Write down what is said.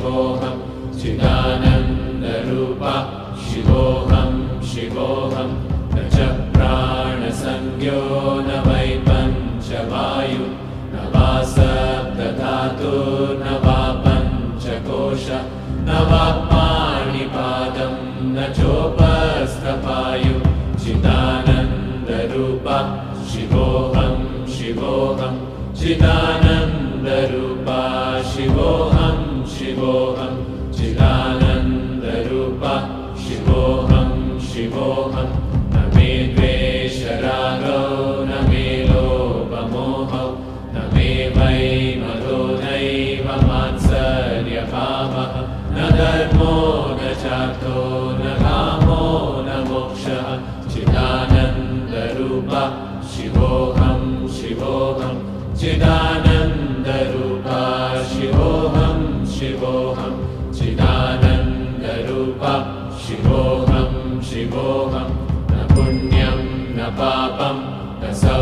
शिवोऽहं चिदानन्दरूपा शिवोऽहं शिवोऽहं न च प्राणसंज्ञो न वै पञ्चवायु न वा सप्तधातुर्न वा पञ्चकोश न वा पाणिपादं न चोपस्थपायु चिदानन्दरूपा शिवोऽहं शिवोऽहं चिदानन्दरूपा शिवोऽहं शिवोऽहं चिदानन्दरूपा शिवोऽहं शिवोऽहं न मे द्वेषरागो न मे लोभमोहौ न मे वै मदो नैव मात्सर्यभावः न धर्मो न चार्थो न कामो न मोक्षः चिदानन्दरूपा शिवोऽहं शिवोऽहं चिदानन्दरूपा शिवोऽहं शिवोऽहं चिदानन्दरूपा शिवोऽहं शिवोऽहं न पुण्यं न पापं न सौ